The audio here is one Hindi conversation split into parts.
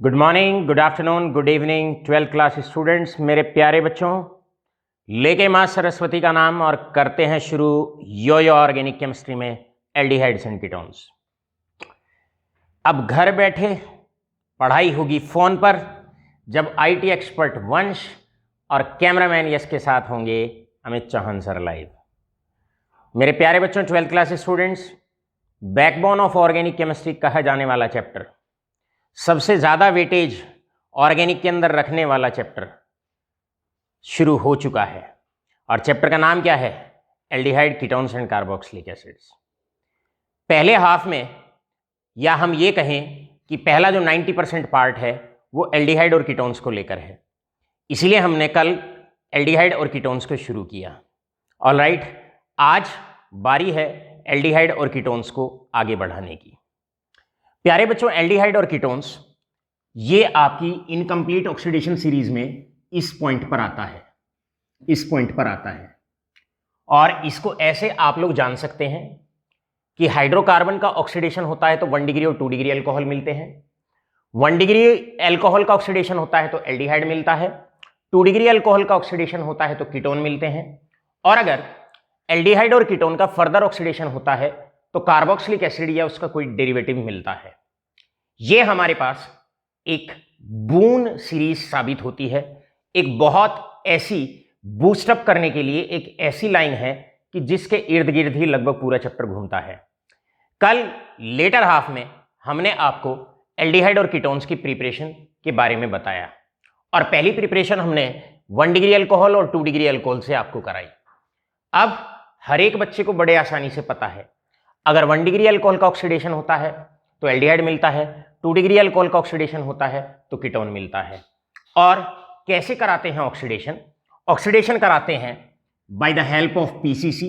Good morning, good afternoon, good evening 12th class students, मेरे प्यारे बच्चों, लेके माँ सरस्वती का नाम और करते हैं शुरू यो ऑर्गेनिक केमिस्ट्री में एल्डिहाइड्स एंड कीटोन्स। अब घर बैठे पढ़ाई होगी फोन पर, जब आईटी एक्सपर्ट वंश और कैमरामैन यश के साथ होंगे अमित चौहान सर लाइव। मेरे प्यारे बच्चों, 12th class students, backbone of organic chemistry कहा जाने वाला चैप्टर, सबसे ज्यादा वेटेज ऑर्गेनिक के अंदर रखने वाला चैप्टर शुरू हो चुका है। और चैप्टर का नाम क्या है? Aldehyde, ketones and carboxylic acids. पहले हाफ में, या हम ये कहें कि पहला जो 90% पार्ट है वो एल्डिहाइड और कीटोन्स को लेकर है, इसलिए हमने कल एल्डिहाइड और कीटोन्स को शुरू किया। ऑलराइट, आज बारी है एल्डिहाइड और कीटोन्स को आगे बढ़ाने की। प्यारे बच्चों, एल्डिहाइड और कीटोन्स ये आपकी इनकम्प्लीट ऑक्सीडेशन सीरीज में इस पॉइंट पर आता है, इस पॉइंट पर आता है। और इसको ऐसे आप लोग जान सकते हैं कि हाइड्रोकार्बन का ऑक्सीडेशन होता है तो 1 डिग्री और 2 डिग्री अल्कोहल मिलते हैं। 1 डिग्री अल्कोहल का ऑक्सीडेशन होता है तो एल्डिहाइड मिलता है। 2 डिग्री अल्कोहल का ऑक्सीडेशन होता है तो कीटोन मिलते हैं। और अगर एल्डिहाइड और कीटोन का फर्दर ऑक्सीडेशन होता है तो कार्बोक्सिलिक एसिड या उसका कोई डेरिवेटिव मिलता है। यह हमारे पास एक बून सीरीज साबित होती है, एक बहुत ऐसी बूस्टअप करने के लिए एक ऐसी लाइन है कि जिसके इर्द गिर्द ही लगभग पूरा चैप्टर घूमता है। कल लेटर हाफ में हमने आपको एल्डिहाइड और कीटोन्स की प्रिपरेशन के बारे में बताया, और पहली प्रिपरेशन हमने 1 डिग्री अल्कोहल और 2 डिग्री अल्कोहल से आपको कराई। अब हर एक बच्चे को बड़े आसानी से पता है, अगर 1 डिग्री अल्कोहल का ऑक्सीडेशन होता है तो एल्डिहाइड मिलता है, 2 डिग्री अल्कोहल का ऑक्सीडेशन होता है तो कीटोन मिलता है। और कैसे कराते हैं ऑक्सीडेशन? ऑक्सीडेशन कराते हैं by the help of PCC.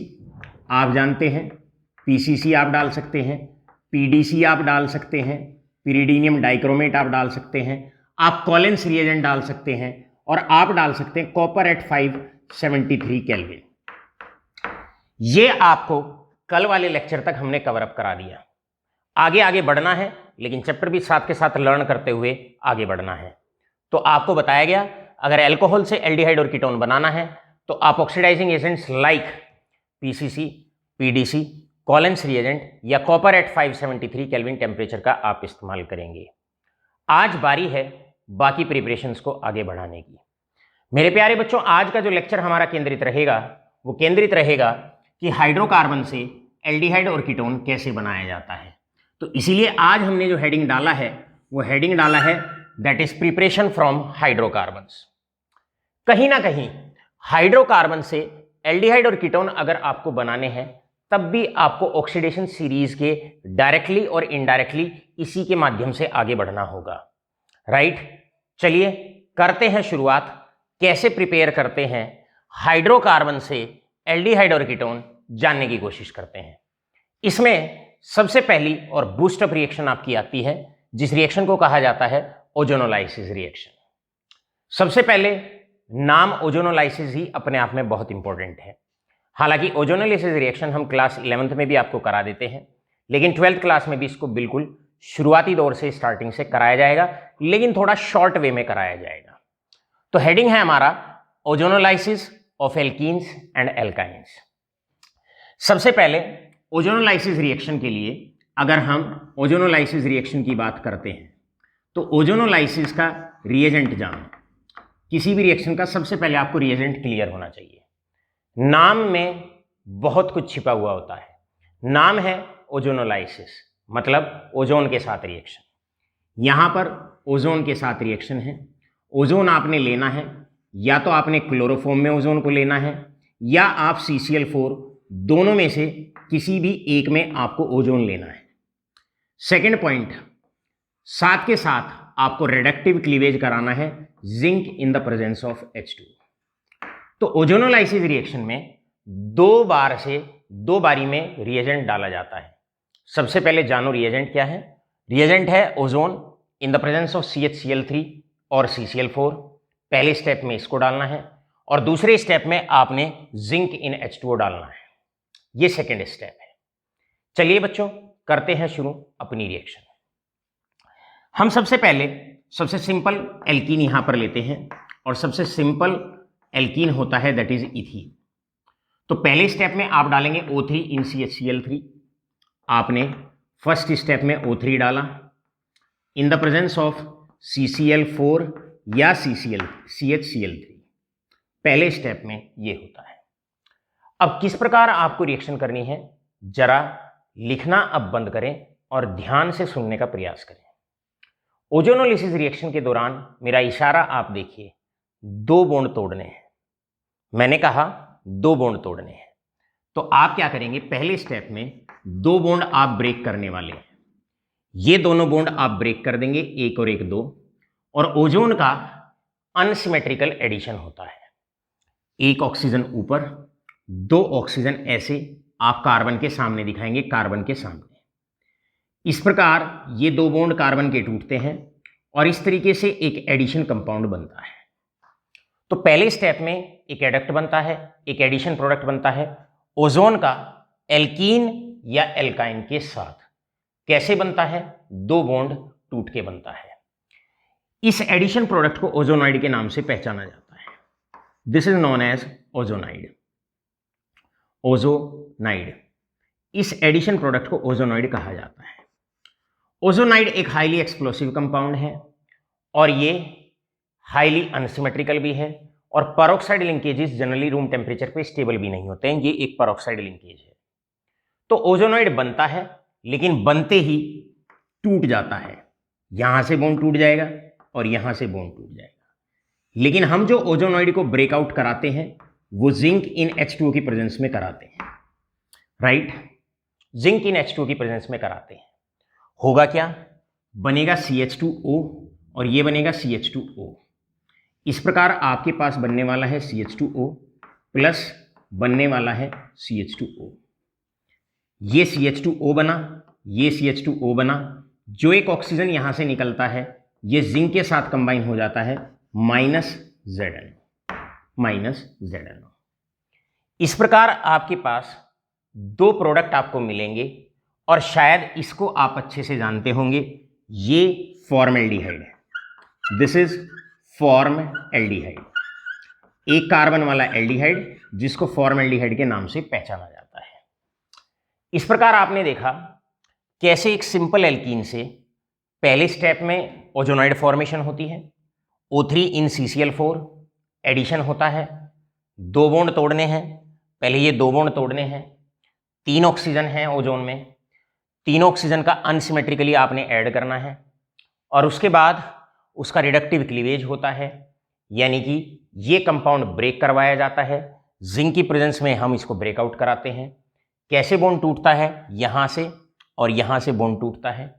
आप जानते हैं पीसीसी आप डाल सकते हैं, पीडीसी आप डाल सकते हैं, पिरिडीनियम डाइक्रोमेट आप डाल सकते हैं, आप कॉलेंस रिएजेंट डाल सकते हैं, और आप डाल सकते हैं कॉपर एट 573 केल्विन। ये आपको कल वाले लेक्चर तक हमने कवर अप करा दिया। आगे आगे बढ़ना है, लेकिन चैप्टर भी साथ के साथ लर्न करते हुए आगे बढ़ना है। तो आपको बताया गया, अगर अल्कोहल से एल्डिहाइड और कीटोन बनाना है तो आप oxidising agents like PCC, PDC, Collins reagent या कॉपर एट 573 केल्विन टेम्परेचर का आप इस्तेमाल करेंगे। आज बारी है बाकी प्रिपरेशंस को आगे बढ़ाने की। मेरे प्यारे बच्चों, आज का जो लेक्चर हमारा केंद्रित रहेगा वो केंद्रित रहेगा कि हाइड्रोकार्बन से एल्डिहाइड और कीटोन कैसे बनाया जाता है। तो इसीलिए आज हमने जो हेडिंग डाला है वो हेडिंग डाला है that is preparation from hydrocarbons. कहीं ना कहीं हाइड्रोकार्बन से एल्डिहाइड और कीटोन अगर आपको बनाने हैं तब भी आपको ऑक्सीडेशन सीरीज के डायरेक्टली और इनडायरेक्टली इसी के माध्यम से आगे बढ़ना होगा। राइट, चलिए करते हैं शुरुआत। कैसे प्रिपेयर करते हैं हाइड्रोकार्बन से एल्डिहाइड और कीटोन जानने की कोशिश करते हैं। इसमें सबसे पहली और बूस्टअप रिएक्शन आपकी आती है, जिस रिएक्शन को कहा जाता है ओजोनोलाइसिस रिएक्शन। सबसे पहले नाम ओजोनोलाइसिस ही अपने आप में बहुत इंपॉर्टेंट है। हालांकि ओजोनोलाइसिस रिएक्शन हम क्लास 11th में भी आपको करा देते हैं, लेकिन 12th क्लास में भी इसको बिल्कुल शुरुआती दौर से स्टार्टिंग से कराया जाएगा, लेकिन थोड़ा शॉर्ट वे में कराया जाएगा। तो हेडिंग है हमारा ozonolysis of alkenes and alkynes. सबसे पहले ओजोनोलाइसिस रिएक्शन के लिए अगर हम ओजोनोलाइसिस रिएक्शन की बात करते हैं तो ओजोनोलाइसिस का रिएजेंट जान, किसी भी रिएक्शन का सबसे पहले आपको रिएजेंट क्लियर होना चाहिए। नाम में बहुत कुछ छिपा हुआ होता है। नाम है ओजोनोलाइसिस, मतलब ओजोन के साथ रिएक्शन। यहां पर ओजोन के साथ रिएक्शन है। ओजोन आपने लेना है, या तो आपने क्लोरोफॉर्म में ओजोन को लेना है या आप CCl4, दोनों में से किसी भी एक में आपको ओजोन लेना है। सेकेंड पॉइंट, साथ के साथ आपको रिडक्टिव क्लीवेज कराना है zinc in the presence of H2। तो ओजोनोलाइसिस रिएक्शन में 2 बार से दो बारी में रिएजेंट डाला जाता है। सबसे पहले जानो रिएजेंट क्या है। रिएजेंट है ozone in the presence of CHCl3 और CCl4। पहले स्टेप में इसको डालना है और दूसरे स्टेप में आपने जिंक इन H2O डालना है। ये सेकेंड स्टेप है। चलिए बच्चों करते हैं शुरू अपनी रिएक्शन। हम सबसे पहले सबसे सिंपल एल्कीन यहां पर लेते हैं और सबसे सिंपल एल्कीन होता है दैट इज इथीन। तो पहले स्टेप में आप डालेंगे O3 इन CHCl3। आपने फर्स्ट स्टेप में O3 डाला in the presence of CCl4 या CHCl3। पहले स्टेप में ये होता है। अब किस प्रकार आपको रिएक्शन करनी है जरा लिखना अब बंद करें और ध्यान से सुनने का प्रयास करें। ओजोनोलिसिस रिएक्शन के दौरान मेरा इशारा आप देखिए, दो बॉन्ड तोड़ने हैं। मैंने कहा दो बॉन्ड तोड़ने हैं, तो आप क्या करेंगे, पहले स्टेप में दो बॉन्ड आप ब्रेक करने वाले हैं। ये दोनों बॉन्ड आप ब्रेक कर देंगे, एक और एक दो, और ओजोन का अनसिमेट्रिकल एडिशन होता है। एक ऑक्सीजन ऊपर, दो ऑक्सीजन ऐसे आप कार्बन के सामने दिखाएंगे, कार्बन के सामने। इस प्रकार ये दो बॉन्ड कार्बन के टूटते हैं और इस तरीके से एक एडिशन कंपाउंड बनता है। तो पहले स्टेप में एक एडक्ट बनता है, एक एडिशन प्रोडक्ट बनता है ओजोन का एल्कीन या एल्काइन के साथ। कैसे बनता है, दो बॉन्ड टूट के बनता है। इस एडिशन प्रोडक्ट को ओजोनाइड के नाम से पहचाना जाता है। This is known as ozonide. Ozonide, इस एडिशन प्रोडक्ट को ओजोनाइड कहा जाता है। ओजोनाइड एक हाईली एक्सप्लोसिव कंपाउंड है और ये हाईली अनसिमेट्रिकल भी है, और peroxide linkages generally room temperature पे स्टेबल भी नहीं होते हैं। ये एक पेरोक्साइड लिंकेज है। तो ओजोनाइड बनता है लेकिन बनते ही टूट जाता है। यहां से बॉन्ड टूट जाएगा और यहां से बॉन्ड टूट जाएगा। लेकिन हम जो ओजोनाइड को ब्रेकआउट कराते हैं वो जिंक इन H2O की प्रेजेंस में कराते हैं, राइट। जिंक इन H2O की प्रेजेंस में कराते हैं। होगा क्या, बनेगा CH2O और ये बनेगा CH2O। इस प्रकार आपके पास बनने वाला है CH2O प्लस बनने वाला है CH2O। ये CH2O बना, ये CH2O बना। जो एक ऑक्सीजन यहां से निकलता है ये जिंक के साथ कंबाइन हो जाता है, -ZnO। इस प्रकार आपके पास दो प्रोडक्ट आपको मिलेंगे और शायद इसको आप अच्छे से जानते होंगे, ये फॉर्मल्डिहाइड है। दिस इज फॉर्मल्डिहाइड, एक कार्बन वाला एल्डिहाइड जिसको फॉर्मल्डिहाइड के नाम से पहचाना जाता है। इस प्रकार आपने देखा कैसे एक सिंपल एल्कीन से पहले स्टेप में ओजोनाइड फॉर्मेशन होती है। O3 इन CCl4 एडिशन होता है। दो बॉन्ड तोड़ने हैं, पहले ये दो बॉन्ड तोड़ने हैं। तीन ऑक्सीजन हैं ओजोन में, तीनों ऑक्सीजन का अनसिमेट्रिकली आपने ऐड करना है और उसके बाद उसका रिडक्टिव क्लीवेज होता है, यानी कि ये कंपाउंड ब्रेक करवाया जाता है। जिंक की प्रेजेंस में हम इसको ब्रेकआउट कराते हैं। कैसे बॉन्ड टूटता है, यहां से और यहां से बॉन्ड टूटता है।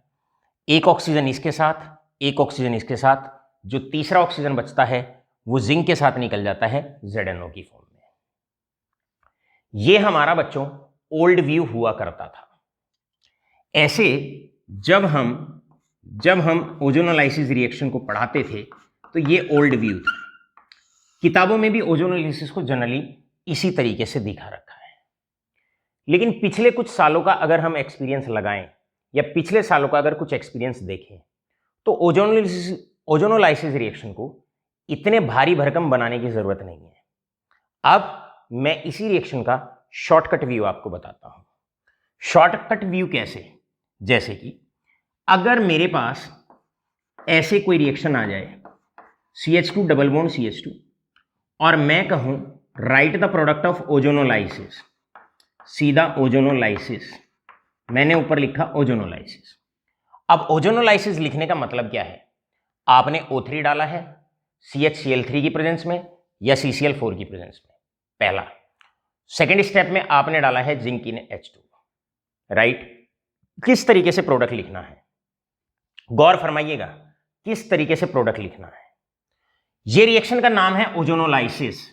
एक ऑक्सीजन इसके साथ, एक ऑक्सीजन इसके साथ, जो तीसरा ऑक्सीजन बचता है वो जिंक के साथ निकल जाता है ZnO की फॉर्म में। ये हमारा बच्चों ओल्ड व्यू हुआ करता था। ऐसे जब हम ओजोनोलाइसिस रिएक्शन को पढ़ाते थे तो ये ओल्ड व्यू था। किताबों में भी ओजोनोलाइसिस को जनरली इसी तरीके से दिखा रखा है। लेकिन पिछले कुछ सालों का अगर हम एक्सपीरियंस लगाएं या पिछले सालों का अगर कुछ एक्सपीरियंस देखें तो ओजोनोलाइसिस रिएक्शन को इतने भारी भरकम बनाने की जरूरत नहीं है। अब मैं इसी रिएक्शन का शॉर्टकट व्यू आपको बताता हूं। शॉर्टकट व्यू कैसे, जैसे कि अगर मेरे पास ऐसे कोई रिएक्शन आ जाए CH2 डबल बॉन्ड CH2 और मैं कहूं right the product of ozonolysis, सीधा ओजोनोलाइसिस, मैंने ऊपर लिखा ओजोनोलाइसिस। अब ओजोनोलाइसिस लिखने का मतलब क्या है, आपने O3 डाला है CHCl3 की प्रेजेंस में या CCl4 की प्रेजेंस में, पहला। सेकेंड स्टेप में आपने डाला है जिंक इन H2, राइट। किस तरीके से प्रोडक्ट लिखना है, गौर फरमाइएगा, किस तरीके से प्रोडक्ट लिखना है। ये रिएक्शन का नाम है ओजोनोलाइसिस,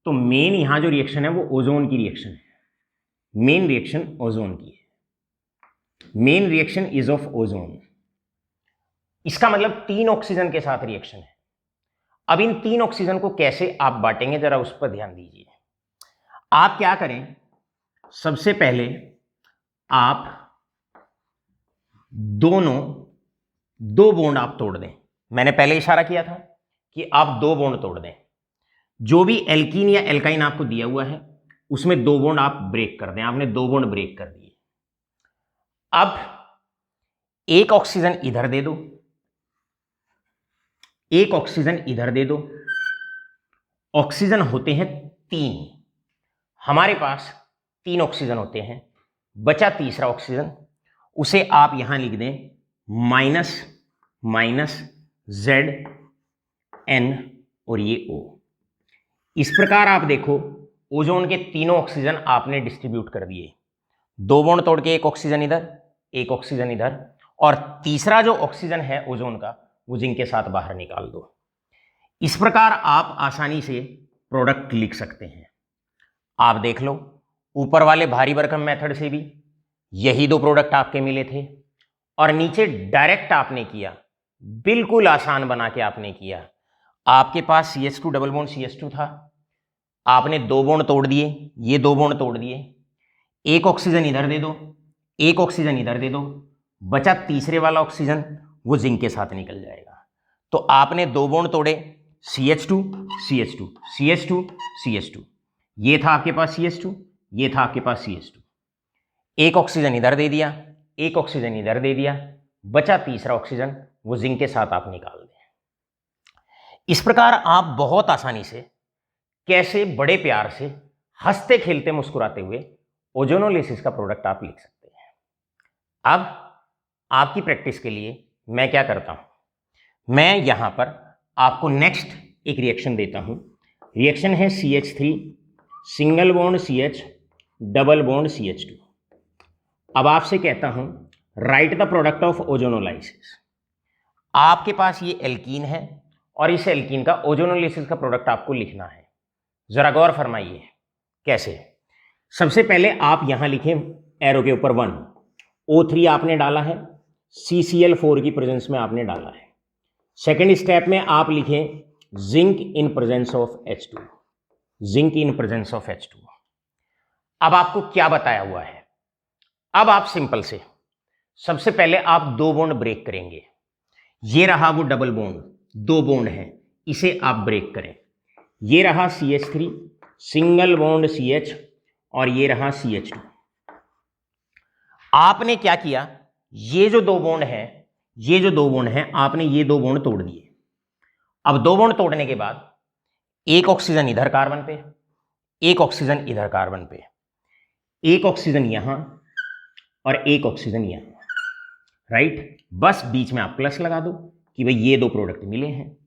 तो मेन यहां जो रिएक्शन है वो ओजोन की रिएक्शन है। मेन रिएक्शन ओजोन की है, main reaction is of ozone. इसका मतलब 3 ऑक्सीजन के साथ रिएक्शन है। अब इन 3 ऑक्सीजन को कैसे आप बांटेंगे, जरा उस पर ध्यान दीजिए। आप क्या करें, सबसे पहले आप दो बॉन्ड आप तोड़ दें। मैंने पहले इशारा किया था कि आप 2 बॉन्ड तोड़ दें। जो भी एल्कीन या एल्काइन आपको दिया हुआ है उसमें 2 बॉन्ड आप ब्रेक कर दें। आपने 2 बॉन्ड ब्रेक कर दिए। अब एक ऑक्सीजन इधर दे दो, एक ऑक्सीजन इधर दे दो। ऑक्सीजन होते हैं 3, हमारे पास 3 ऑक्सीजन होते हैं। बचा तीसरा ऑक्सीजन, उसे आप यहां लिख दें माइनस माइनस Zn और ये O। इस प्रकार आप देखो ओजोन के तीनों ऑक्सीजन आपने डिस्ट्रीब्यूट कर दिए। 2 बॉन्ड तोड़ के एक ऑक्सीजन इधर, एक ऑक्सीजन इधर, और तीसरा जो ऑक्सीजन है ओजोन का वो जिंक के साथ बाहर निकाल दो। इस प्रकार आप आसानी से प्रोडक्ट लिख सकते हैं। आप देख लो ऊपर वाले भारी भरकम मेथड से भी यही 2 प्रोडक्ट आपके मिले थे, और नीचे डायरेक्ट आपने किया, बिल्कुल आसान बना के आपने किया। आपके पास CH2 डबल बॉन्ड CH2 था, आपने 2 बॉन्ड तोड़ दिए, ये 2 बॉन्ड तोड़ दिए। एक ऑक्सीजन इधर दे दो, एक ऑक्सीजन इधर दे दो, बचा तीसरे वाला ऑक्सीजन वो जिंक के साथ निकल जाएगा। तो आपने 2 बॉन्ड तोड़े, CH2 CH2 CH2 CH2, ये था आपके पास CH2, ये था आपके पास CH2। एक ऑक्सीजन इधर दे दिया, एक ऑक्सीजन इधर दे दिया, बचा तीसरा ऑक्सीजन वो जिंक के साथ आप निकाल दें। इस प्रकार आप बहुत आसानी से, कैसे बड़े प्यार से, हंसते खेलते मुस्कुराते हुए ओजोनोलिसिस का प्रोडक्ट आप लिख सकते हैं। अब आपकी प्रैक्टिस के लिए मैं क्या करता हूं, मैं यहां पर आपको नेक्स्ट एक रिएक्शन देता हूं। रिएक्शन है CH3 single bond CH double bond CH2। अब आपसे कहता हूं right the product of ozonolysis. आपके पास ये एल्कीन है और इस एल्कीन का ओजोनोलिसिस का प्रोडक्ट आपको लिखना है। जरा गौर फरमाइए कैसे। सबसे पहले आप यहां लिखें एरो के ऊपर 1, O3 आपने डाला है, CCl4 की प्रेजेंस में आपने डाला है। सेकेंड स्टेप में आप लिखें zinc in presence of H2, zinc in presence of H2। अब आपको क्या बताया हुआ है, अब आप सिंपल से सबसे पहले आप 2 बॉन्ड ब्रेक करेंगे। ये रहा वो डबल बॉन्ड, 2 बॉन्ड है, इसे आप ब्रेक करें। ये रहा CH3 सिंगल बॉन्ड CH और ये रहा CH2। आपने क्या किया, ये जो 2 बॉन्ड है, ये जो 2 बॉन्ड है, आपने ये 2 बॉन्ड तोड़ दिए। अब 2 बॉन्ड तोड़ने के बाद एक ऑक्सीजन इधर कार्बन पे, एक ऑक्सीजन इधर कार्बन पे, एक ऑक्सीजन यहां और एक ऑक्सीजन यहां, राइट। बस बीच में आप प्लस लगा दो कि भाई ये 2 प्रोडक्ट मिले हैं।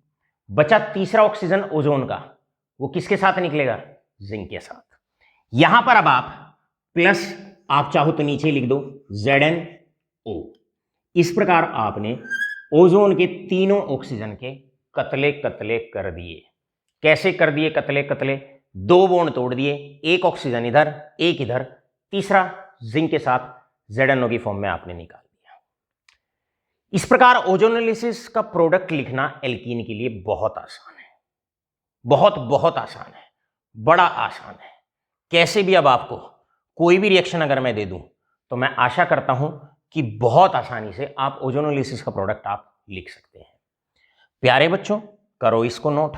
बचा तीसरा ऑक्सीजन ओजोन का, वो किसके साथ निकलेगा, जिंक के साथ। यहां पर अब आप प्लस, आप चाहो तो नीचे लिख दो ZnO। इस प्रकार आपने ओजोन के तीनों ऑक्सीजन के कतले कतले कर दिए। कैसे कर दिए कतले कतले, 2 बॉन्ड तोड़ दिए, एक ऑक्सीजन इधर एक इधर, तीसरा जिंक के साथ ZnO की फॉर्म में आपने निकाल दिया। इस प्रकार ओजोनोलिसिस का प्रोडक्ट लिखना एल्कीन के लिए बहुत आसान है, बहुत बहुत आसान है, बड़ा आसान है। कैसे भी अब आपको कोई भी रिएक्शन अगर मैं दे दूं तो मैं आशा करता हूं कि बहुत आसानी से आप ओजोनोलिसिस का प्रोडक्ट आप लिख सकते हैं। प्यारे बच्चों, करो इसको नोट,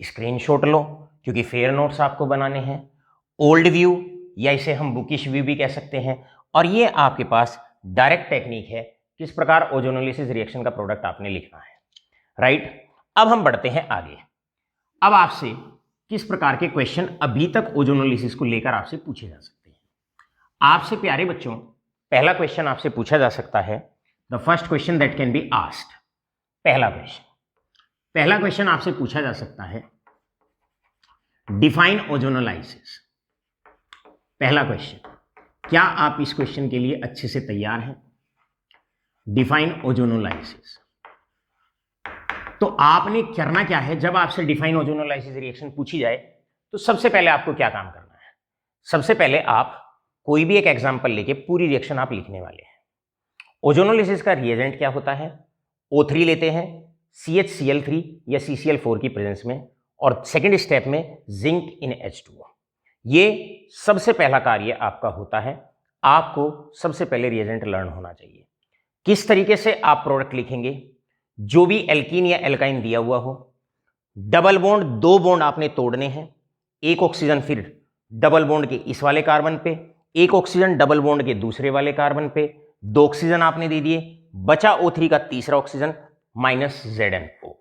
स्क्रीनशॉट लो, क्योंकि फेयर नोट्स आपको बनाने हैं। ओल्ड व्यू या इसे हम बुकिश व्यू भी कह सकते हैं, और ये आपके पास डायरेक्ट टेक्निक है किस प्रकार ओजोनोलिसिस रिएक्शन का प्रोडक्ट आपने लिखना है, राइट। अब हम बढ़ते हैं आगे। अब आपसे किस प्रकार के क्वेश्चन अभी तक ओजोनोलिसिस को लेकर आपसे पूछे जा सकते हैं। आपसे प्यारे बच्चों, पहला क्वेश्चन आपसे पूछा जा सकता है, the first question that can be asked. पहला क्वेश्चन आपसे पूछा जा सकता है, डिफाइन ओजोनोलाइसिस। पहला क्वेश्चन, क्या आप इस क्वेश्चन के लिए अच्छे से तैयार हैं? Define ozonolysis. तो आपने करना क्या है, जब आपसे डिफाइन ओजोनोलाइसिस रिएक्शन पूछी जाए तो सबसे पहले आपको क्या काम करना है, सबसे पहले आप कोई भी एक एग्जाम्पल लेके पूरी रिएक्शन आप लिखने वाले हैं। ओजोनोलिसिस का रिएजेंट क्या होता है? O3 लेते हैं CHCl3 या CCl4 की प्रेजेंस में, और सेकेंड स्टेप में जिंक इन H2O। ये सबसे पहला कार्य आपका होता है। आपको सबसे पहले रिएजेंट लर्न होना चाहिए। किस तरीके से आप प्रोडक्ट लिखेंगे? जो भी एल्कीन या एल्काइन दिया हुआ हो, डबल बॉन्ड, 2 बॉन्ड आपने तोड़ने हैं, एक ऑक्सीजन फिर डबल बॉन्ड के इस वाले कार्बन पे, एक ऑक्सीजन डबल बॉन्ड के दूसरे वाले कार्बन पे, 2 ऑक्सीजन आपने दे दिए, बचा O3 का तीसरा ऑक्सीजन माइनस ZnO।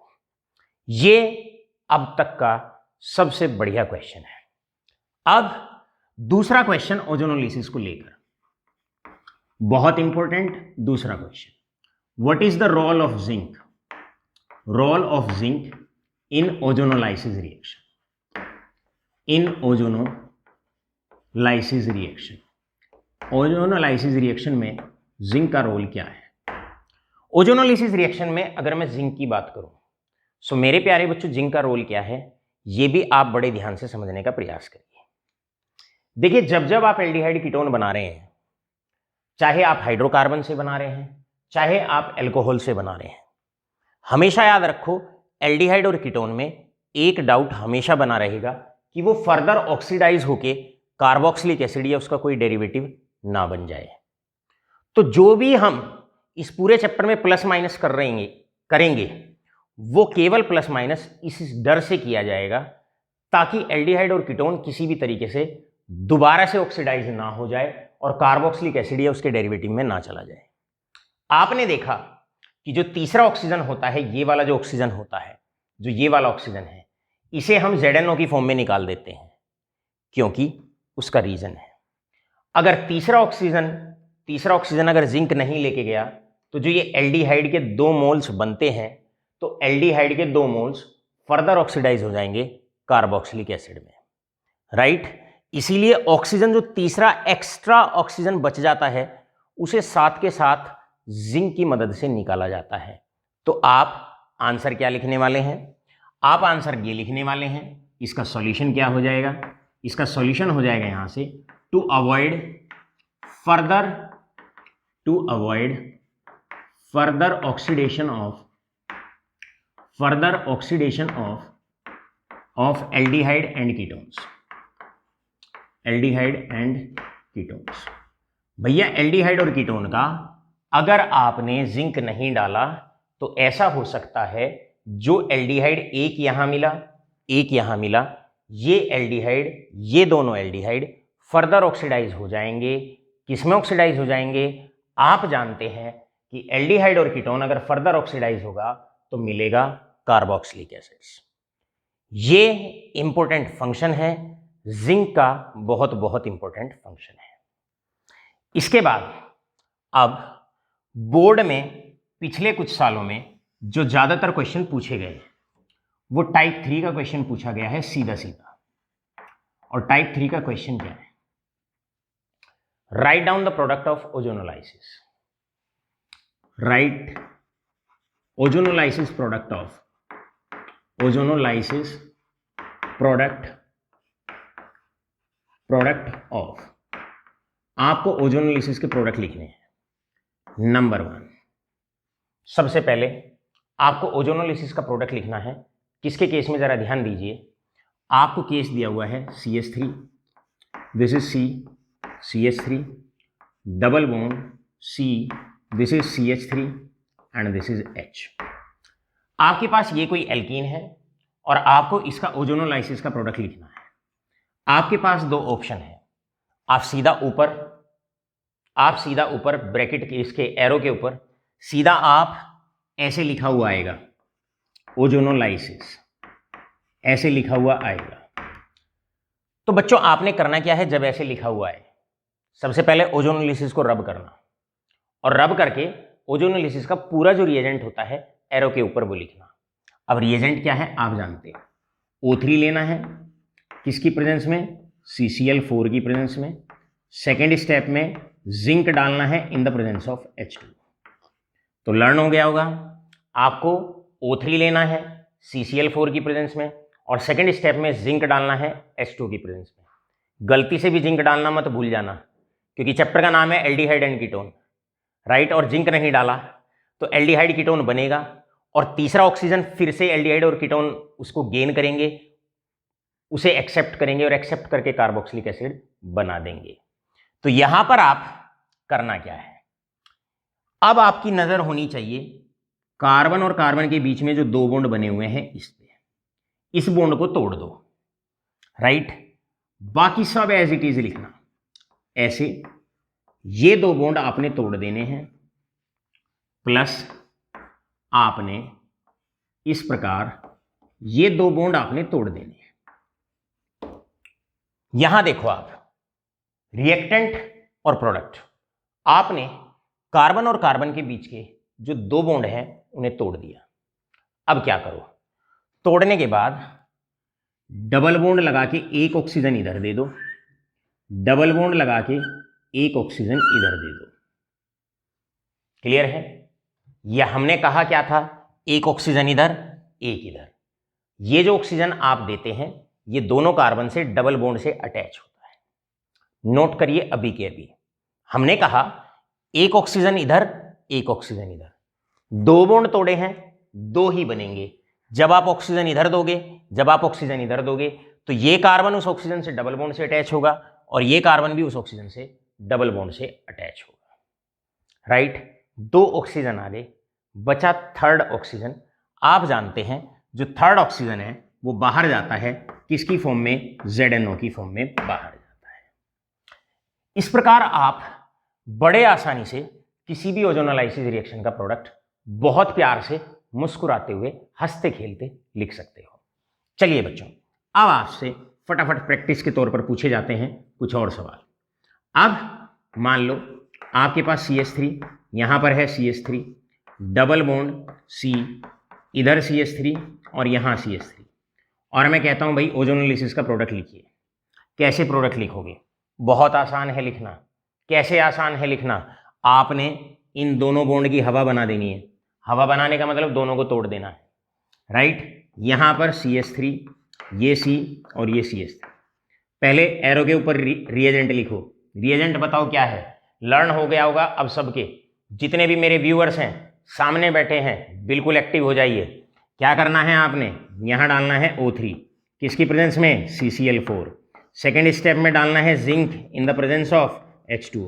ये अब तक का सबसे बढ़िया क्वेश्चन है। अब दूसरा क्वेश्चन ओजोनोलिसिस को लेकर, बहुत इंपॉर्टेंट दूसरा question, what is the role of zinc? Role of zinc in ozonolysis reaction. In ozonolysis reaction, ozonolysis reaction में जिंक का रोल क्या है? ओजोनोलिसिस रिएक्शन में अगर मैं जिंक की बात करूं, सो मेरे प्यारे बच्चों, जिंक का रोल क्या है ये भी आप बड़े ध्यान से समझने का प्रयास करिए। देखिए, जब जब आप एल्डिहाइड कीटोन बना रहे हैं, चाहे आप हाइड्रोकार्बन से बना रहे हैं, चाहे आप अल्कोहल से बना रहे हैं, हमेशा याद रखो एल्डिहाइड और कीटोन में एक डाउट हमेशा बना रहेगा कि वो फर्दर ऑक्सीडाइज होके कार्बोक्सिलिक एसिड या उसका कोई डेरिवेटिव ना बन जाए। तो जो भी हम इस पूरे चैप्टर में प्लस माइनस करेंगे वो केवल प्लस माइनस इस डर से किया जाएगा ताकि एल्डिहाइड और कीटोन किसी भी तरीके से दोबारा से ऑक्सीडाइज ना हो जाए और कार्बोक्सिलिक एसिड या उसके डेरिवेटिव में ना चला जाए। आपने देखा कि जो तीसरा ऑक्सीजन होता है, ये वाला जो ऑक्सीजन होता है, जो ये वाला ऑक्सीजन है, इसे हम ZnO की फॉर्म में निकाल देते हैं, क्योंकि उसका रीजन है, अगर तीसरा ऑक्सीजन अगर जिंक नहीं लेके गया तो जो ये एल्डिहाइड के 2 मोल्स बनते हैं, तो एल्डिहाइड के 2 मोल्स फर्दर ऑक्सीडाइज हो जाएंगे कार्बोक्सिलिक एसिड में, राइट। इसीलिए ऑक्सीजन, जो तीसरा एक्स्ट्रा ऑक्सीजन बच जाता है, उसे साथ के साथ जिंक की मदद से निकाला जाता है। तो आप आंसर क्या लिखने वाले हैं? आप आंसर ये लिखने वाले हैं, इसका सॉल्यूशन क्या हो जाएगा? इसका सॉल्यूशन हो जाएगा यहां से to avoid further oxidation of aldehyde and ketones. भैया, एल्डिहाइड और कीटोन का अगर आपने जिंक नहीं डाला तो ऐसा हो सकता है जो एल्डिहाइड एक यहां मिला, ये एल्डिहाइड, ये दोनों एल्डिहाइड फर्दर ऑक्सीडाइज हो जाएंगे। किसमें ऑक्सीडाइज हो जाएंगे? आप जानते हैं कि एल्डिहाइड और कीटोन अगर फर्दर ऑक्सीडाइज होगा तो मिलेगा कार्बोक्सिलिक एसिड्स। ये इंपॉर्टेंट फंक्शन है, जिंक का बहुत बहुत इंपॉर्टेंट फंक्शन है। इसके बाद अब बोर्ड में पिछले कुछ सालों में जो ज्यादातर क्वेश्चन पूछे गए वो टाइप 3 का क्वेश्चन पूछा गया है, सीधा सीधा। और टाइप 3 का क्वेश्चन क्या है? Write down the product of ozonolysis. Right ozonolysis product of आपको ओजोनोलिसिस के प्रोडक्ट लिखने हैं। नंबर 1, सबसे पहले आपको ओजोनोलिसिस का प्रोडक्ट लिखना है। किसके केस में जरा ध्यान दीजिए। आपको केस दिया हुआ है CH3, this is CH3, double bond C, this is CH3 and this is H। आपके पास ये कोई एल्कीन है और आपको इसका ओजोनोलाइसिस का प्रोडक्ट लिखना है। आपके पास 2 ऑप्शन है। आप सीधा ऊपर ब्रैकेट के इसके एरो के ऊपर सीधा आप ऐसे लिखा हुआ आएगा ओजोनोलाइसिस, ऐसे लिखा हुआ आएगा। तो बच्चों आपने करना क्या है? जब ऐसे लिखा हुआ है, सबसे पहले ओजोनोलिसिस को रब करना, और रब करके ओजोनोलिसिस का पूरा जो रिएजेंट होता है एरो के ऊपर वो लिखना। अब रिएजेंट क्या है आप जानते हैं। O3 लेना है, किसकी प्रेजेंस में? CCl4 की प्रेजेंस में। सेकेंड स्टेप में जिंक डालना है in the presence of H2। तो लर्न हो गया होगा। आपको O3 लेना है CCl4 की प्रेजेंस में, और सेकेंड स्टेप में जिंक डालना है H2 की प्रेजेंस में। गलती से भी जिंक डालना मत भूल जाना, क्योंकि चैप्टर का नाम है एल्डिहाइड एंड कीटोन, राइट, और जिंक नहीं डाला तो एल्डिहाइड कीटोन बनेगा और तीसरा ऑक्सीजन फिर से एल्डिहाइड और कीटोन उसको गेन करेंगे, उसे एक्सेप्ट करेंगे और एक्सेप्ट करके कार्बोक्सिलिक एसिड बना देंगे। तो यहां पर आप करना क्या है, अब आपकी नजर होनी चाहिए कार्बन और कार्बन के बीच में जो दो बॉन्ड बने हुए हैं इस पे, इस बॉन्ड को तोड़ दो, राइट। बाकी सब एज इट इज लिखना, ऐसे ये दो बॉन्ड आपने तोड़ देने हैं, प्लस आपने इस प्रकार ये दो बॉन्ड आपने तोड़ देने हैं। यहां देखो आप, रिएक्टेंट और प्रोडक्ट, आपने कार्बन और कार्बन के बीच के जो दो बॉन्ड हैं उन्हें तोड़ दिया। अब क्या करो, तोड़ने के बाद डबल बॉन्ड लगा के एक ऑक्सीजन इधर दे दो, डबल बॉन्ड लगा के एक ऑक्सीजन इधर दे दो। क्लियर है? यह हमने कहा क्या था, एक ऑक्सीजन इधर एक इधर। ये जो ऑक्सीजन आप देते हैं ये दोनों कार्बन से डबल बॉन्ड से अटैच होता है। नोट करिए अभी के अभी हमने कहा एक ऑक्सीजन इधर एक ऑक्सीजन इधर, दो बॉन्ड तोड़े हैं, दो ही बनेंगे। जब आप ऑक्सीजन इधर दोगे, जब आप ऑक्सीजन इधर दोगे तो ये कार्बन उस ऑक्सीजन से डबल बॉन्ड से अटैच होगा और ये कार्बन भी उस ऑक्सीजन से डबल बॉन्ड से अटैच होगा, राइट। दो ऑक्सीजन आ गए, बचा थर्ड ऑक्सीजन। आप जानते हैं जो थर्ड ऑक्सीजन है वो बाहर जाता है किसकी फॉर्म में, ZNO की फॉर्म में बाहर जाता है। इस प्रकार आप बड़े आसानी से किसी भी ओजोनोलाइसिस रिएक्शन का प्रोडक्ट बहुत प्यार से मुस्कुराते हुए हंसते खेलते लिख सकते हो। चलिए बच्चों, अब आपसे फटाफट प्रैक्टिस के तौर पर पूछे जाते हैं कुछ और सवाल। अब मान लो आपके पास CH3, यहां पर है CH3, डबल बॉन्ड C, इधर CH3 और यहां CH3, और मैं कहता हूं भाई ओजोनोलाइसिस का प्रोडक्ट लिखिए। कैसे प्रोडक्ट लिखोगे? बहुत आसान है लिखना। कैसे आसान है लिखना? आपने इन दोनों बॉन्ड की हवा बना देनी है। हवा बनाने का मतलब दोनों को तोड़ देना है, राइट। यहां पर CH3, ये C और ये CH3। पहले एरो के ऊपर रिएजेंट लिखो। रिएजेंट बताओ क्या है, लर्न हो गया होगा अब सबके। जितने भी मेरे व्यूअर्स हैं सामने बैठे हैं बिल्कुल एक्टिव हो जाइए। क्या करना है आपने, यहां डालना है O3, किसकी प्रेजेंस में, CCl4। सेकेंड स्टेप में डालना है zinc in the presence of H2O,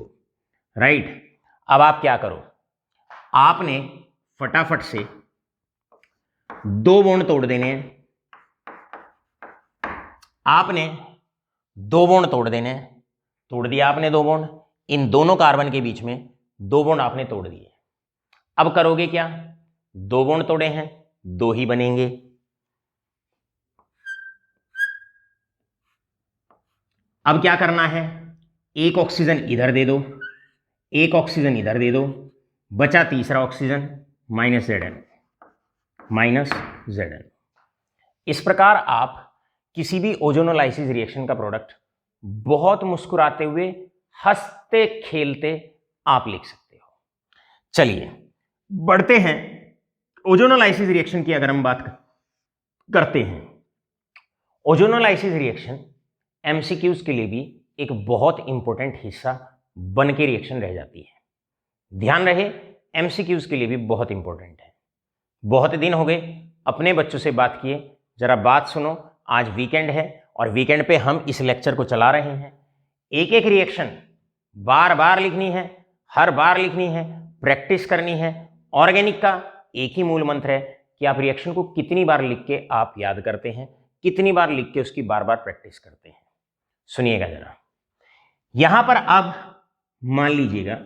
right. अब आप क्या करो, आपने फटाफट से दो बॉन्ड तोड़ देने हैं। आपने दो बॉन्ड तोड़ देने हैं, तोड़ दिया आपने दो बॉन्ड, इन दोनों कार्बन के बीच में दो बॉन्ड आपने तोड़ दिए। अब करोगे क्या, दो बॉन्ड तोड़े हैं, दो ही बनेंगे। अब क्या करना है, एक ऑक्सीजन इधर दे दो, एक ऑक्सीजन इधर दे दो, बचा तीसरा ऑक्सीजन -ZN। इस प्रकार आप किसी भी ओजोनोलाइसिस रिएक्शन का प्रोडक्ट बहुत मुस्कुराते हुए हंसते खेलते आप लिख सकते हो। चलिए बढ़ते हैं, ओजोनोलाइसिस रिएक्शन की अगर हम बात करते हैं, ओजोनोलाइसिस रिएक्शन MCQs के लिए भी एक बहुत इंपॉर्टेंट हिस्सा बन के रिएक्शन रह जाती है। ध्यान रहे MCQs के लिए भी बहुत इंपॉर्टेंट है। बहुत दिन हो गए अपने बच्चों से बात किए, जरा बात सुनो। आज वीकेंड है और वीकेंड पे हम इस लेक्चर को चला रहे हैं। एक एक रिएक्शन बार बार लिखनी है, हर बार लिखनी है, प्रैक्टिस करनी है। ऑर्गेनिक का एक ही मूल मंत्र है कि आप रिएक्शन को कितनी बार लिख के आप याद करते हैं, कितनी बार लिख के उसकी बार बार प्रैक्टिस करते हैं। सुनिएगा जरा, यहां पर अब मान लीजिएगा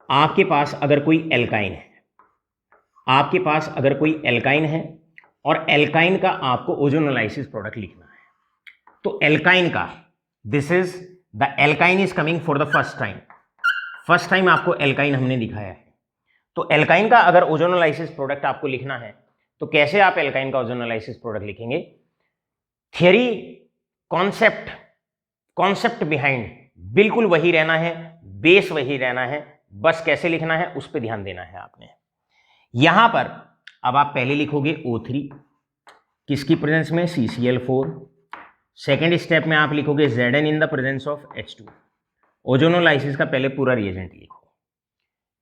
आपके पास अगर कोई एल्काइन है, आपके पास अगर कोई एल्काइन है और एल्काइन का आपको ओजोनोलाइसिस प्रोडक्ट लिखना है, तो एल्काइन का this is the alkyne is coming for the first time आपको एल्काइन हमने दिखाया है। तो एल्काइन का अगर ओजोनोलाइसिस प्रोडक्ट आपको लिखना है तो कैसे आप एल्काइन का ओजोनोलाइसिस प्रोडक्ट लिखेंगे? थियरी, कॉन्सेप्ट बिहाइंड बिल्कुल वही रहना है, बेस वही रहना है, बस कैसे लिखना है उस पर ध्यान देना है आपने। यहां पर अब आप पहले लिखोगे O3, किसकी प्रेजेंस में, CCl4। सेकेंड स्टेप में आप लिखोगे Zn in the presence of H2। Ozonolysis का पहले पूरा रिएजेंट लिखो।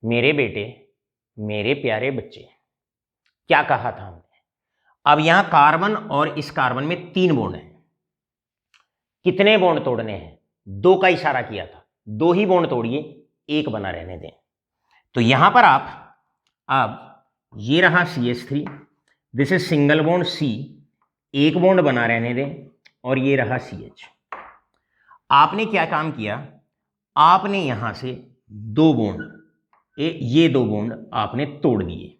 मेरे बेटे, मेरे प्यारे बच्चे, क्या कहा था हमने? अब यहां कार्बन और इस कार्बन में 3 बॉन्ड हैं। कितने बॉन्ड तोड़ने हैं? 2 का इशारा किया था, 2 ही बॉन्ड तोड़िए, 1 बना रहने दें। तो यहां पर आप अब ये रहा CH3, this is single bond C, 1 bond बना रहने दें, और ये रहा CH। आपने क्या काम किया? आपने यहां से 2 बॉन्ड, ये 2 बॉन्ड आपने तोड़ दिए।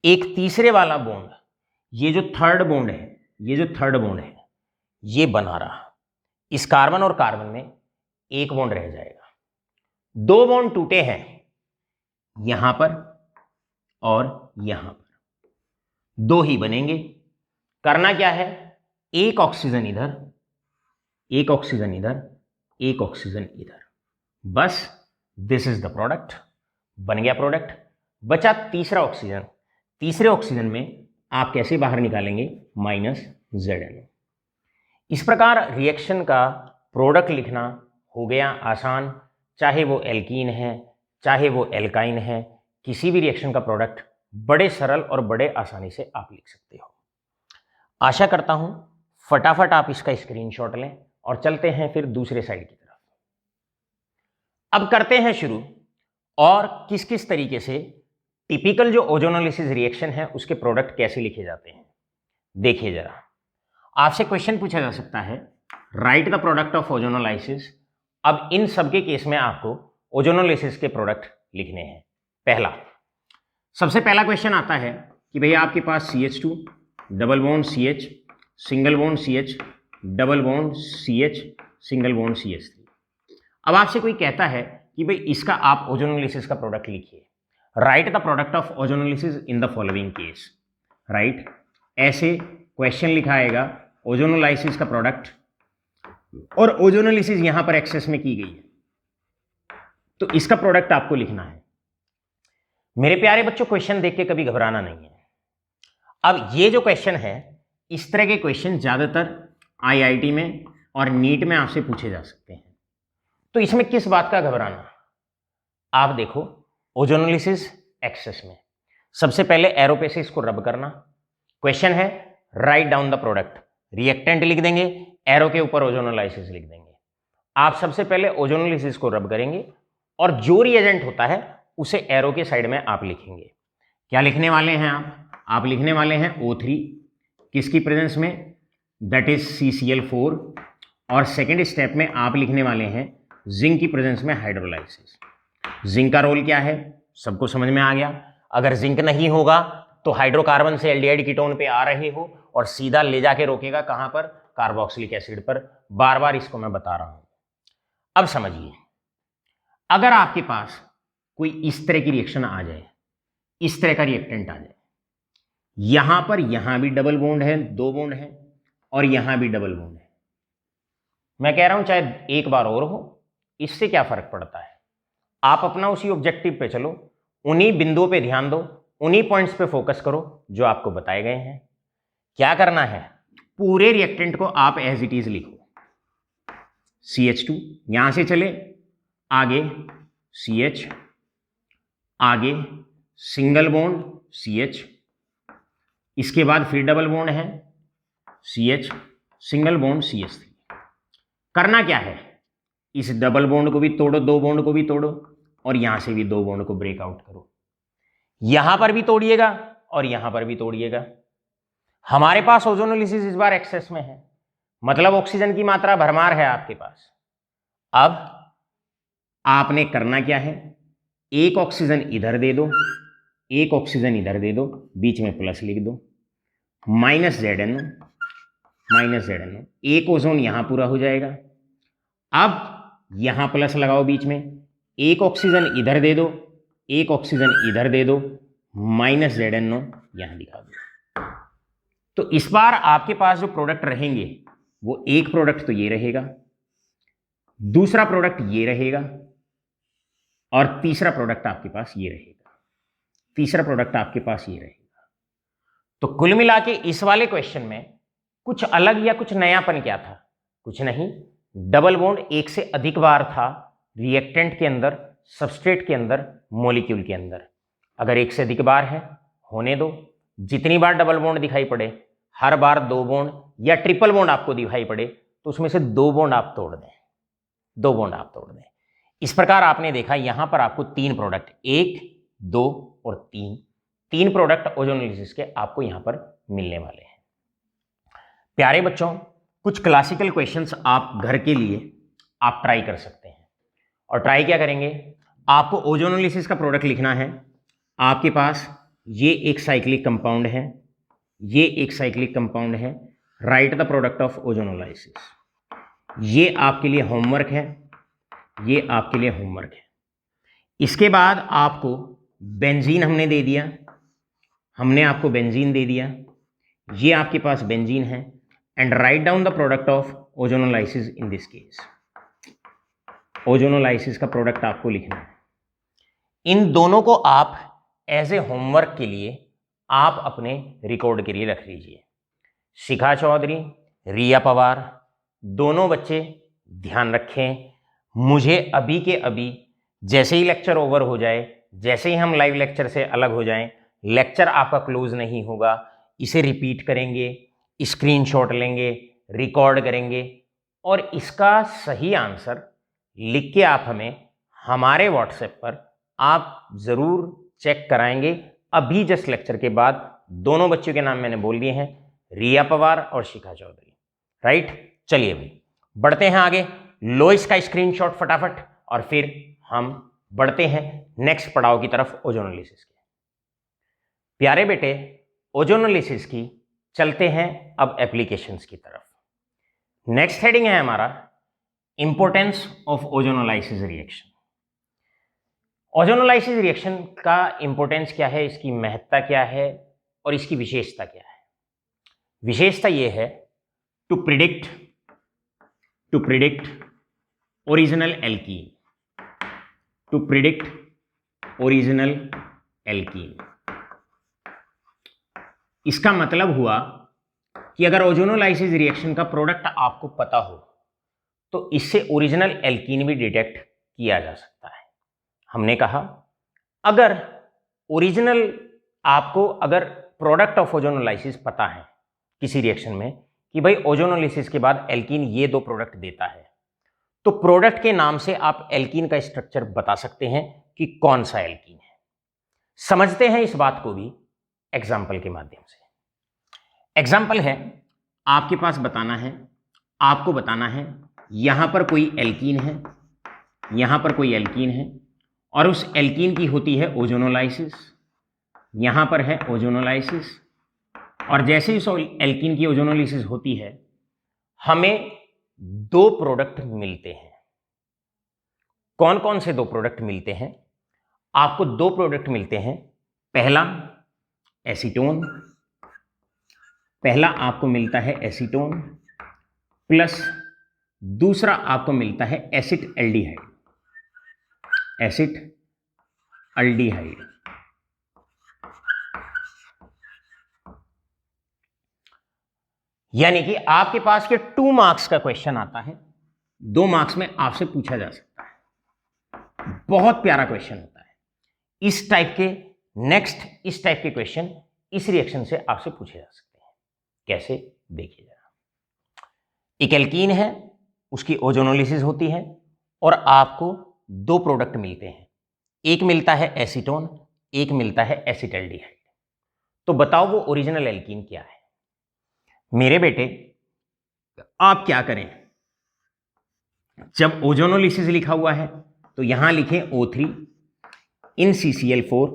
एक तीसरे वाला बॉन्ड, ये जो थर्ड बॉन्ड है, ये बना रहा। इस कार्बन और कार्बन में 1 बॉन्ड रह जाएगा। 2 बॉन्ड टूटे हैं यहां पर और यहां पर, 2 ही बनेंगे। करना क्या है? 1 ऑक्सीजन इधर, 1 ऑक्सीजन इधर, 1 ऑक्सीजन इधर, बस दिस इज द प्रोडक्ट। बन गया प्रोडक्ट। बचा तीसरा ऑक्सीजन। तीसरे ऑक्सीजन में आप कैसे बाहर निकालेंगे? -ZnO। इस प्रकार रिएक्शन का प्रोडक्ट लिखना हो गया आसान। चाहे वो एल्कीन है, चाहे वो एल्काइन है, किसी भी रिएक्शन का प्रोडक्ट बड़े सरल और बड़े आसानी से आप लिख सकते हो। आशा करता हूं फटाफट आप इसका स्क्रीनशॉट लें और चलते हैं फिर दूसरे साइड की तरफ। अब करते हैं शुरू, और किस किस तरीके से टिपिकल जो ओजोनोलिसिस रिएक्शन है उसके प्रोडक्ट कैसे लिखे जाते हैं। देखिए जरा, आपसे क्वेश्चन पूछा जा सकता है, right the product of ozonolysis. अब इन सब के केस में आपको ओजोनोलिसिस के प्रोडक्ट लिखने हैं। सबसे पहला क्वेश्चन आता है कि भैया आपके पास CH2, double bond CH, single bond CH, double bond CH, single bond CH3। अब आपसे कोई कहता है कि भाई इसका आप ओजोनोलिसिस का प्रोडक्ट लिखिए। Right the product of ozonolysis in the following case. Right, ऐसे क्वेश्चन लिखा आएगा ओजोनोलाइसिस का प्रोडक्ट, और ओजोनोलिसिस यहां पर एक्सेस में की गई है, तो इसका प्रोडक्ट आपको लिखना है। मेरे प्यारे बच्चों, क्वेश्चन देख के कभी घबराना नहीं है। अब ये जो क्वेश्चन है, इस तरह के क्वेश्चन ज्यादातर IIT में और नीट में आपसे पूछे जा सकते हैं, तो इसमें किस बात का घबराना? आप देखो, ओजोनोलिसिस एक्सेस में सबसे पहले एरो पे से इसको रब करना। क्वेश्चन है write down the product, reactant लिख देंगे, एरो के ऊपर ओजोनोलाइसिस लिख देंगे। आप सबसे पहले ओजोनोलिसिस को रब करेंगे और जो रिएजेंट होता है उसे एरो के साइड में आप लिखेंगे। क्या लिखने वाले हैं आप लिखने वाले हैं O3, किसकी प्रेजेंस में? That is CCl4। और सेकेंड स्टेप में आप लिखने वाले हैं जिंक की प्रेजेंस में हाइड्रोलाइसिस। जिंक का रोल क्या है सबको समझ में आ गया। अगर जिंक नहीं होगा तो हाइड्रोकार्बन से एल्डिहाइड कीटोन पे आ रहे हो और सीधा ले जाके रोकेगा कहां पर? कार्बोक्सिलिक एसिड पर। बार बार इसको मैं बता रहा हूं। अब समझिए, अगर आपके पास कोई इस तरह की रिएक्शन आ जाए, इस तरह का रिएक्टेंट आ जाए, यहां पर यहां भी डबल बॉन्ड है, 2 बॉन्ड है, और यहां भी डबल बॉन्ड है। मैं कह रहा हूं चाहे एक बार और हो, इससे क्या फर्क पड़ता है? आप अपना उसी ऑब्जेक्टिव पे चलो, उन्हीं बिंदुओं पे ध्यान दो, उन्हीं पॉइंट्स पे फोकस करो जो आपको बताए गए हैं। क्या करना है? पूरे रिएक्टेंट को आप एज इट इज लिखो। CH2 यहां से चले आगे, CH, आगे सिंगल बॉन्ड CH, इसके बाद फिर डबल बॉन्ड है CH, सिंगल बॉन्ड CH3। करना क्या है? इस डबल बॉन्ड को भी तोड़ो, 2 बॉन्ड को भी तोड़ो, और यहां से भी 2 बॉन्ड को ब्रेक आउट करो। यहां पर भी तोड़िएगा और यहां पर भी तोड़िएगा। हमारे पास ओजोनोलिसिस इस बार एक्सेस में है, मतलब ऑक्सीजन की मात्रा भरमार है आपके पास। अब आपने करना क्या है? 1 ऑक्सीजन इधर दे दो, 1 ऑक्सीजन इधर दे दो, बीच में प्लस लिख दो, -ZnO, -ZnO। 1 ओजोन यहां पूरा हो जाएगा। अब यहां प्लस लगाओ बीच में, 1 ऑक्सीजन इधर दे दो, 1 ऑक्सीजन इधर दे दो, -ZnO यहां दिखा दो। तो इस बार आपके पास जो प्रोडक्ट रहेंगे वो एक प्रोडक्ट तो ये रहेगा, दूसरा प्रोडक्ट ये रहेगा, और तीसरा प्रोडक्ट आपके पास ये रहेगा, तीसरा प्रोडक्ट आपके पास ये रहेगा। तो कुल मिला के इस वाले क्वेश्चन में कुछ अलग या कुछ नयापन क्या था? कुछ नहीं, डबल बॉन्ड एक से अधिक बार था रिएक्टेंट के अंदर, सबस्ट्रेट के अंदर, मॉलिक्यूल के अंदर। अगर एक से अधिक बार है होने दो, जितनी बार डबल बॉन्ड दिखाई पड़े, हर बार 2 बॉन्ड या ट्रिपल बॉन्ड आपको दिखाई पड़े तो उसमें से 2 बॉन्ड आप तोड़ दें, 2 बॉन्ड आप तोड़ दें। इस प्रकार आपने देखा यहां पर आपको 3 प्रोडक्ट, 1, 2 और 3 प्रोडक्ट ओजोनोलिसिस के आपको यहां पर मिलने वाले हैं। प्यारे बच्चों, कुछ क्लासिकल क्वेश्चंस आप घर के लिए आप ट्राई कर सकते हैं। और ट्राई क्या करेंगे, आपको ओजोनोलिसिस का प्रोडक्ट लिखना है। आपके पास ये एक साइक्लिक कंपाउंड है, ये एक साइक्लिक कंपाउंड है, right the product of ozonolysis. ये आपके लिए होमवर्क है, ये आपके लिए होमवर्क है। इसके बाद आपको बेंजीन हमने दे दिया, हमने आपको बेंजीन दे दिया, ये आपके पास बेंजीन है, and write down the product of ozonolysis in this case. Ozonolysis का प्रोडक्ट आपको लिखना है। इन दोनों को आप एज ए होमवर्क के लिए आप अपने रिकॉर्ड के लिए रख लीजिए। शिखा चौधरी, रिया पवार, दोनों बच्चे ध्यान रखें, मुझे अभी के अभी जैसे ही लेक्चर ओवर हो जाए, जैसे ही हम लाइव लेक्चर से अलग हो जाएं, लेक्चर आपका क्लोज नहीं होगा, इसे रिपीट करेंगे, स्क्रीनशॉट लेंगे, रिकॉर्ड करेंगे और इसका सही आंसर लिख के आप हमें हमारे व्हाट्सएप पर आप ज़रूर चेक कराएंगे। अभी जस्ट लेक्चर के बाद दोनों बच्चों के नाम मैंने बोल दिए हैं, रिया पवार और शिखा चौधरी, राइट। चलिए भाई बढ़ते हैं आगे, लो इसका स्क्रीनशॉट फटाफट और फिर हम बढ़ते हैं नेक्स्ट पड़ाव की तरफ, ओजोनोलिसिस के। प्यारे बेटे, ओजोनोलिसिस की चलते हैं अब एप्लीकेशंस की तरफ। नेक्स्ट हेडिंग है हमारा importance of ozonolysis reaction. Ozonolysis reaction का इंपॉर्टेंस क्या है, इसकी महत्ता क्या है और इसकी विशेषता क्या है। विशेषता यह है to predict original alkene, to predict original alkene. इसका मतलब हुआ कि अगर ओजोनोलाइसिस रिएक्शन का प्रोडक्ट आपको पता हो तो इससे ओरिजिनल एल्कीन भी डिटेक्ट किया जा सकता है। हमने कहा अगर ओरिजिनल आपको अगर प्रोडक्ट ऑफ ओजोनोलाइसिस पता है किसी रिएक्शन में कि भाई ओजोनोलिसिस के बाद एल्कीन ये 2 प्रोडक्ट देता है, तो प्रोडक्ट के नाम से आप एल्कीन का स्ट्रक्चर बता सकते हैं कि कौन सा एल्कीन है। समझते हैं इस बात को भी एग्जाम्पल के माध्यम से। एग्जाम्पल है, आपके पास बताना है, आपको बताना है यहां पर कोई एल्कीन है, यहां पर कोई एल्कीन है और उस एल्कीन की होती है ओजोनोलाइसिस, यहां पर है ओजोनोलाइसिस, और जैसे ही एल्कीन की ओजोनोलिसिस होती है हमें 2 प्रोडक्ट मिलते हैं। कौन कौन से 2 प्रोडक्ट मिलते हैं? आपको 2 प्रोडक्ट मिलते हैं। पहला एसीटोन, पहला आपको मिलता है एसीटोन प्लस दूसरा आपको मिलता है एसिट एल्डिहाइड, एसिट एल्डिहाइड। यानी कि आपके पास के 2 मार्क्स का क्वेश्चन आता है, 2 मार्क्स में आपसे पूछा जा सकता है। बहुत प्यारा क्वेश्चन होता है इस टाइप के। नेक्स्ट इस टाइप के क्वेश्चन इस रिएक्शन से आपसे पूछे जा सकते हैं। कैसे, देखिए जरा। एक एल्कीन है, उसकी ओजोनोलिसिस होती है और आपको 2 प्रोडक्ट मिलते हैं, एक मिलता है एसीटोन, एक मिलता है एसिटल्डिहाइड। तो बताओ वो ओरिजिनल एल्कीन क्या है? मेरे बेटे आप क्या करें, जब ओजोनोलिसिस लिखा हुआ है तो यहां लिखें O3 इन CCl4,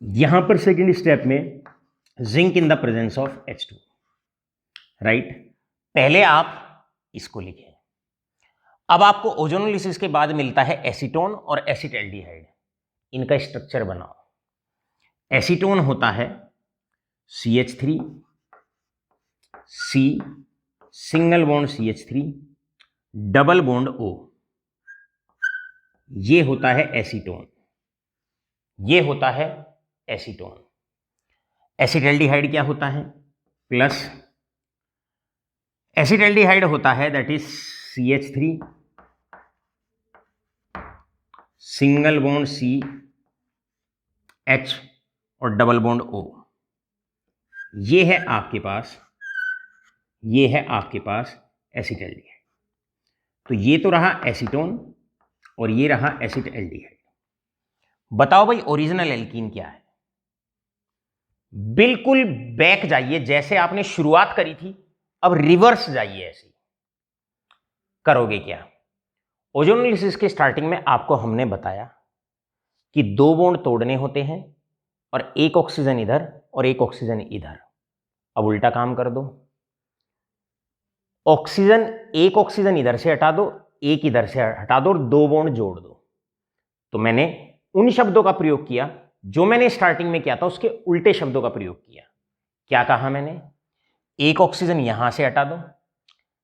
यहां पर सेकेंड स्टेप में zinc in the presence of H2, right. पहले आप इसको लिखें। अब आपको ओजोनोलिसिस के बाद मिलता है एसीटोन और एसिटल्डिहाइड, इनका स्ट्रक्चर बनाओ। एसीटोन होता है CH3, C, single bond CH3, double bond O, ये होता है एसीटोन, ये होता है एसीटोन। एसिटल्डिहाइड क्या होता है? प्लस एसिटल्डिहाइड होता है that is CH3 single bond C H और डबल बॉन्ड ओ। ये है आपके पास एसिटाल्डिहाइड। तो ये तो रहा एसीटोन और ये रहा एसिटाल्डिहाइड। बताओ भाई ओरिजिनल एल्कीन क्या है? बिल्कुल बैक जाइए, जैसे आपने शुरुआत करी थी अब रिवर्स जाइए। ऐसे करोगे क्या? ओजोनोलिसिस के स्टार्टिंग में आपको हमने बताया कि 2 बॉन्ड तोड़ने होते हैं और एक ऑक्सीजन इधर और एक ऑक्सीजन इधर। अब उल्टा काम कर दो, एक ऑक्सीजन इधर से हटा दो, एक इधर से हटा दो और 2 बॉन्ड जोड़ दो। तो मैंने उन शब्दों का प्रयोग किया जो मैंने स्टार्टिंग में किया था, उसके उल्टे शब्दों का प्रयोग किया। क्या कहा मैंने? एक ऑक्सीजन यहां से हटा दो,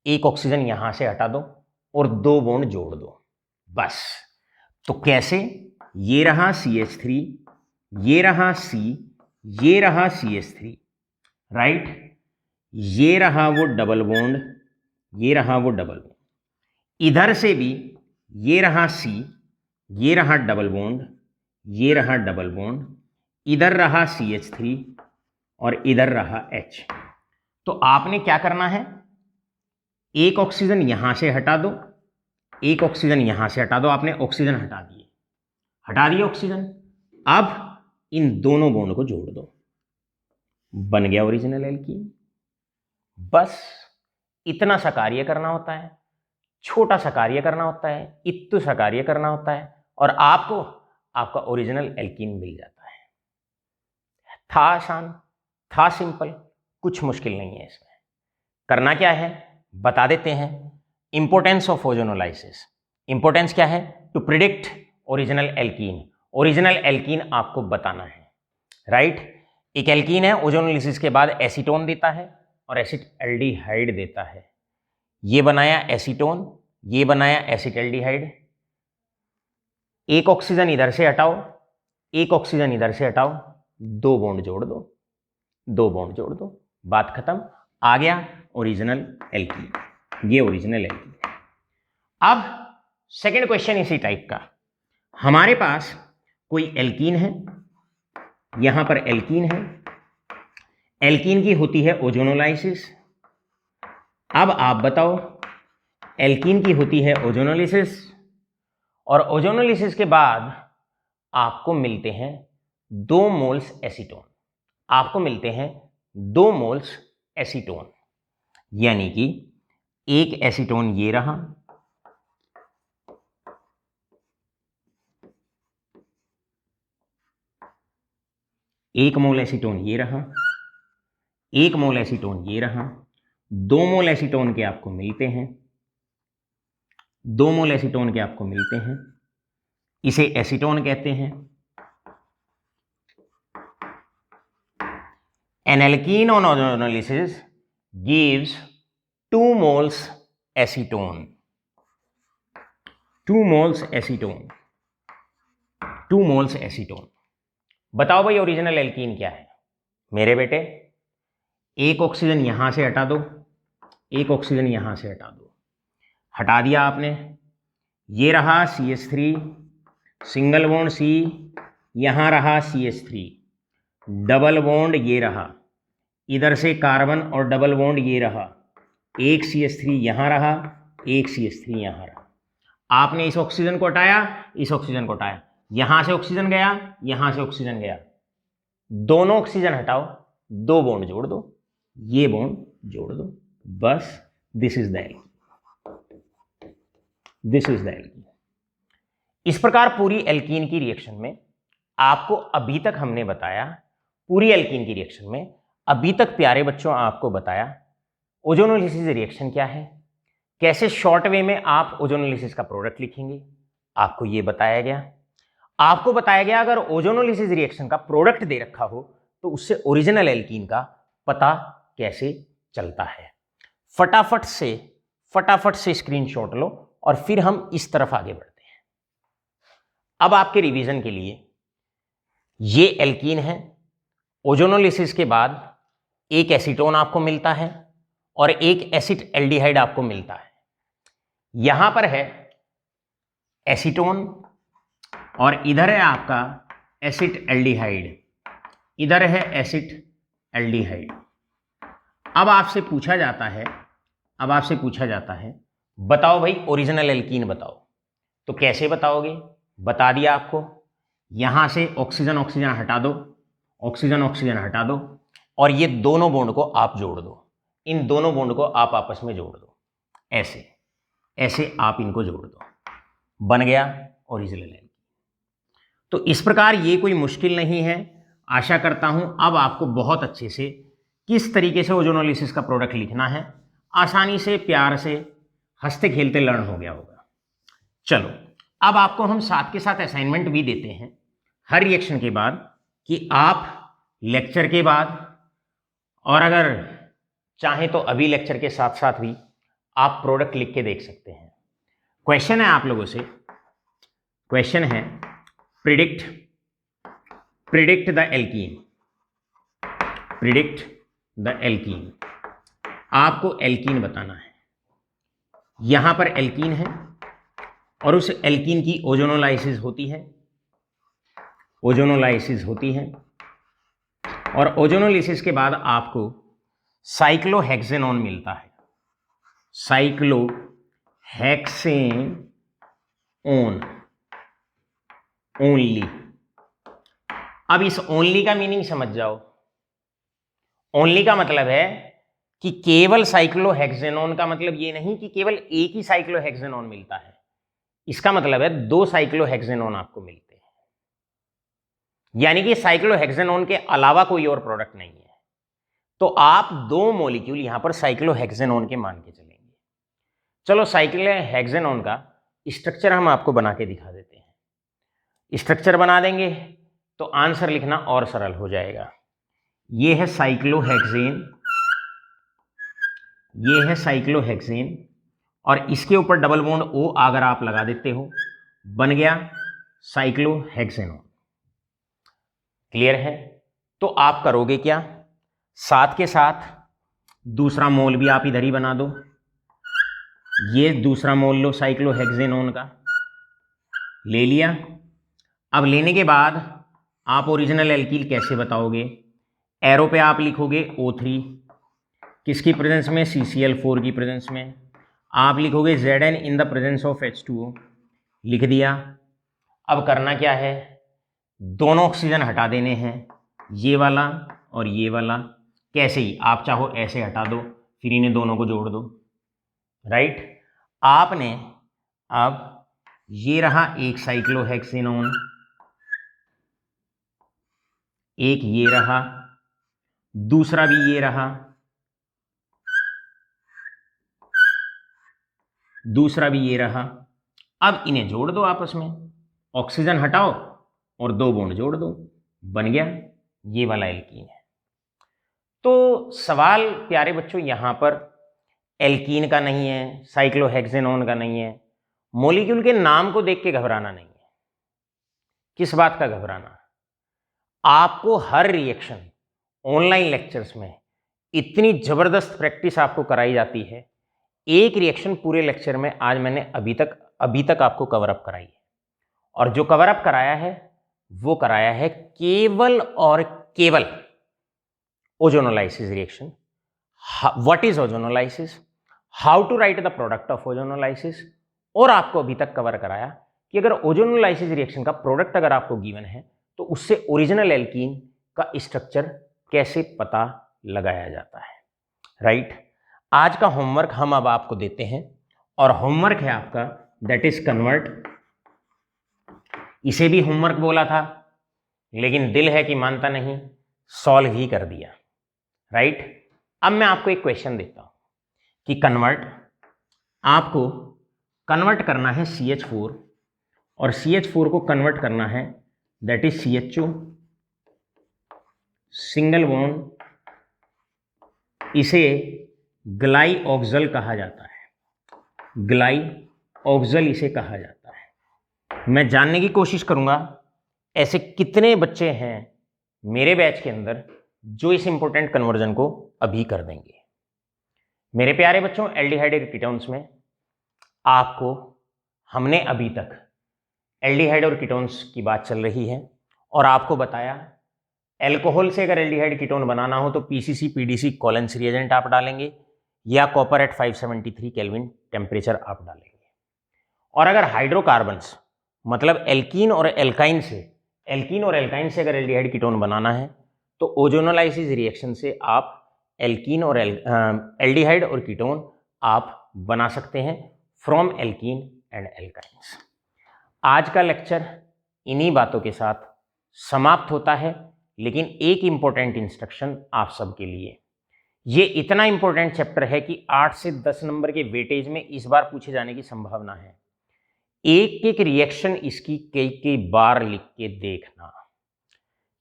एक ऑक्सीजन यहां से हटा दो और 2 बॉन्ड जोड़ दो, बस। तो कैसे? ये रहा CH3, ये रहा C, ये रहा CH3, राइट? ये रहा वो डबल बॉन्ड, ये रहा वो डबल बॉन्ड। इधर से भी ये रहा C, ये रहा डबल बॉन्ड, ये रहा डबल बॉन्ड, इधर रहा CH3 और इधर रहा H। तो आपने क्या करना है? एक ऑक्सीजन यहां से हटा दो, एक ऑक्सीजन यहां से हटा दो। आपने ऑक्सीजन हटा दिए ऑक्सीजन। अब इन दोनों बॉन्ड को जोड़ दो, बन गया ओरिजिनल एल्कीन। बस इतना सा कार्य करना होता है, छोटा सा कार्य करना होता है, इत्तु सा कार्य करना होता है और आपको आपका ओरिजिनल एल्कीन मिल जाता है। था आसान, था सिंपल, कुछ मुश्किल नहीं है इसमें। करना क्या है बता देते हैं। Importance of ozonolysis. इंपॉर्टेंस क्या है? To predict original alkene. Original alkene आपको बताना है, राइट? एक एल्कीन है, ओजोनोलिसिस के बाद एसीटोन देता है और एसिटाल्डिहाइड देता है। ये बनाया एसीटोन, ये बनाया एसिटाल्डिहाइड। एक ऑक्सीजन इधर से हटाओ, एक ऑक्सीजन इधर से हटाओ, 2 बॉन्ड जोड़ दो, 2 बॉन्ड जोड़ दो, बात खत्म। आ गया ओरिजिनल एल्कीन, ये ओरिजिनल एल्कीन। अब सेकंड क्वेश्चन इसी टाइप का। हमारे पास कोई एल्कीन है, यहां पर एल्कीन है, एल्कीन की होती है ओजोनोलाइसिस। अब आप बताओ, एल्कीन की होती है ओजोनोलिसिस और ओजोनोलिसिस के बाद आपको मिलते हैं 2 मोल्स एसीटोन। आपको मिलते हैं 2 मोल्स एसीटोन, यानी कि एक एसीटोन ये रहा, एक मोल एसीटोन ये रहा, एक मोल एसीटोन ये रहा। 2 मोल एसीटोन के आपको मिलते हैं, 2 मोल एसीटोन के आपको मिलते हैं। इसे एसीटोन कहते हैं। An alkene on ozonolysis gives 2 moles acetone. 2 moles acetone. 2 moles acetone. बताओ भाई ओरिजिनल एल्कीन क्या है? मेरे बेटे एक ऑक्सीजन यहां से हटा दो, एक ऑक्सीजन यहां से हटा दो। हटा दिया आपने। ये रहा CH3, सिंगल बॉन्ड C, यहां रहा CH3, डबल बॉन्ड ये रहा, इधर से कार्बन और डबल बॉन्ड ये रहा, एक CH3 यहां रहा, एक CH3 यहां रहा। आपने इस ऑक्सीजन को हटाया, इस ऑक्सीजन को हटाया, यहां से ऑक्सीजन गया, यहां से ऑक्सीजन गया, दोनों ऑक्सीजन हटाओ, 2 बॉन्ड जोड़ दो, ये बॉन्ड जोड़ दो, बस। This is the alkene, this is the alkene. इस प्रकार पूरी एल्कीन की रिएक्शन में आपको अभी तक हमने बताया, पूरी एल्कीन की रिएक्शन में अभी तक प्यारे बच्चों आपको बताया ओजोनोलिसिस रिएक्शन क्या है, कैसे शॉर्ट वे में आप ओजोनोलिसिस का प्रोडक्ट लिखेंगे, आपको ये बताया गया। आपको बताया गया अगर ओजोनोलिसिस रिएक्शन का प्रोडक्ट दे रखा हो तो उससे ओरिजिनल एल्कीन का पता कैसे चलता है। फटाफट से स्क्रीनशॉट लो और फिर हम इस तरफ आगे बढ़ते हैं। अब आपके रिवीजन के लिए ये एल्कीन है, ओजोनोलिसिस के बाद एक एसीटोन आपको मिलता है और एक एसिटाल्डिहाइड आपको मिलता है। यहां पर है एसीटोन, और इधर है आपका एसिड एल्डिहाइड, इधर है एसिड एल्डिहाइड। अब आपसे पूछा जाता है बताओ भाई ओरिजिनल एल्कीन बताओ। तो कैसे बताओगे? बता दिया आपको, यहां से ऑक्सीजन ऑक्सीजन हटा दो, ऑक्सीजन ऑक्सीजन हटा दो, और ये दोनों बॉन्ड को आप जोड़ दो, इन दोनों बॉन्ड को आप आपस में जोड़ दो, ऐसे ऐसे आप इनको जोड़ दो, बन गया ओरिजिनल एल्कीन। तो इस प्रकार ये कोई मुश्किल नहीं है। आशा करता हूं अब आपको बहुत अच्छे से किस तरीके से ओजोनोलिसिस का प्रोडक्ट लिखना है आसानी से, प्यार से, हंसते खेलते लर्न हो गया होगा। चलो अब आपको हम साथ के साथ असाइनमेंट भी देते हैं हर रिएक्शन के बाद, कि आप लेक्चर के बाद और अगर चाहें तो अभी लेक्चर के साथ साथ भी आप प्रोडक्ट लिख के देख सकते हैं। क्वेश्चन है आप लोगों से, क्वेश्चन है predict the alkene, predict the alkene. आपको एल्कीन बताना है। यहां पर एल्कीन है और उस एल्कीन की ओजोनोलाइसिस होती है, ओजोनोलाइसिस होती है, और ओजोनोलिसिस के बाद आपको साइक्लोहेक्सेनॉन मिलता है, साइक्लोहेक्सेनॉन ओनली। अब इस ओनली का मीनिंग समझ जाओ। ओनली का मतलब है कि केवल साइक्लोहेक्सेनॉन का मतलब ये नहीं कि केवल एक ही साइक्लोहेक्सेनॉन मिलता है, इसका मतलब है 2 साइक्लोहेक्सेनॉन आपको मिलते हैं, यानी कि साइक्लोहेक्सेनॉन के अलावा कोई और प्रोडक्ट नहीं है। तो आप 2 मॉलिक्यूल यहां पर साइक्लोहेक्सेनॉन के मान के चलेंगे। चलो साइक्लोहेक्सेनॉन का स्ट्रक्चर हम आपको बना के दिखा देते हैं। स्ट्रक्चर बना देंगे तो आंसर लिखना और सरल हो जाएगा। ये है साइक्लोहेक्सेन, ये है साइक्लोहेक्सेन, और इसके ऊपर डबल बॉन्ड O अगर आप लगा देते हो, बन गया साइक्लोहेक्सेनॉन। क्लियर है? तो आप करोगे क्या, साथ के साथ दूसरा मोल भी आप इधर ही बना दो। ये दूसरा मोल लो साइक्लोहेक्सेनॉन का, ले लिया। अब लेने के बाद आप ओरिजिनल एल्कीन कैसे बताओगे? एरो पे आप लिखोगे O3, किसकी प्रेजेंस में? CCl4 की प्रेजेंस में। आप लिखोगे Zn in the presence of H2O, लिख दिया। अब करना क्या है, दोनों ऑक्सीजन हटा देने हैं, ये वाला और ये वाला। कैसे ही, आप चाहो ऐसे हटा दो, फिर इन्हें दोनों को जोड़ दो, राइट। आपने अब ये रहा एक साइक्लोहेक्सेनॉन, एक ये रहा, दूसरा भी ये रहा, दूसरा भी ये रहा। अब इन्हें जोड़ दो आपस में, ऑक्सीजन हटाओ और 2 बॉन्ड जोड़ दो, बन गया ये वाला एल्कीन है। तो सवाल प्यारे बच्चों यहां पर एल्कीन का नहीं है, साइक्लोहेक्सेनॉन का नहीं है, मॉलिक्यूल के नाम को देख के घबराना नहीं है। किस बात का घबराना? आपको हर रिएक्शन ऑनलाइन लेक्चर्स में इतनी जबरदस्त प्रैक्टिस आपको कराई जाती है। एक रिएक्शन पूरे लेक्चर में आज मैंने अभी तक आपको कवर अप कराई है, और जो कवर अप कराया है वो कराया है केवल और केवल ozonolysis reaction. What is ozonolysis, how to write the product of ozonolysis, और आपको अभी तक कवर कराया कि अगर ओजोनोलाइसिस रिएक्शन का प्रोडक्ट अगर आपको गिवन है तो उससे ओरिजिनल एल्कीन का स्ट्रक्चर कैसे पता लगाया जाता है, राइट। आज का होमवर्क हम अब आपको देते हैं, और होमवर्क है आपका दैट इज कन्वर्ट। इसे भी होमवर्क बोला था, लेकिन दिल है कि मानता नहीं, सॉल्व ही कर दिया, राइट। अब मैं आपको एक क्वेश्चन देता हूं कि आपको कन्वर्ट करना है CH4, और CH4 को कन्वर्ट करना है that is CHO, single bond, इसे ग्लाइऑक्सल कहा जाता है, ग्लाइऑक्सल इसे कहा जाता है। मैं जानने की कोशिश करूंगा ऐसे कितने बच्चे हैं मेरे बैच के अंदर जो इस इंपॉर्टेंट कन्वर्जन को अभी कर देंगे। मेरे प्यारे बच्चों, एल्डिहाइड कीटोन्स में आपको हमने अभी तक एल्डिहाइड और कीटोन्स की बात चल रही है और आपको बताया एल्कोहल से अगर एल्डिहाइड कीटोन बनाना हो तो पीसीसी पीडीसी कोलेंस रिएजेंट आप डालेंगे या कॉपर एट 573 केल्विन टेम्परेचर आप डालेंगे। और अगर हाइड्रोकार्बन्स मतलब एल्कीन और एल्काइन से अगर एल्डिहाइड कीटोन बनाना है तो ओजोनोलाइसिस रिएक्शन से आप एल्कीन और एल्डिहाइड और कीटोन आप बना सकते हैं फ्रॉम एल्कीन एंड एल्काइंस। आज का लेक्चर इन्हीं बातों के साथ समाप्त होता है, लेकिन एक इंपॉर्टेंट इंस्ट्रक्शन आप सबके लिए। ये इतना इंपॉर्टेंट चैप्टर है कि 8 से 10 नंबर के वेटेज में इस बार पूछे जाने की संभावना है। एक एक रिएक्शन इसकी कई कई बार लिख के देखना।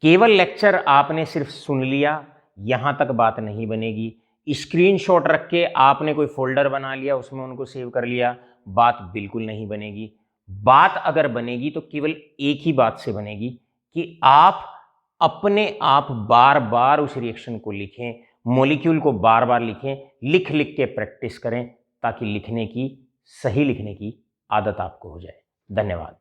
केवल लेक्चर आपने सिर्फ सुन लिया, यहां तक बात नहीं बनेगी। स्क्रीनशॉट रख के आपने कोई फोल्डर बना लिया, उसमें उनको सेव कर लिया, बात बिल्कुल नहीं बनेगी। बात अगर बनेगी तो केवल एक ही बात से बनेगी कि आप अपने आप बार बार उस रिएक्शन को लिखें, मॉलिक्यूल को बार बार लिखें, लिख लिख के प्रैक्टिस करें ताकि सही लिखने की आदत आपको हो जाए। धन्यवाद।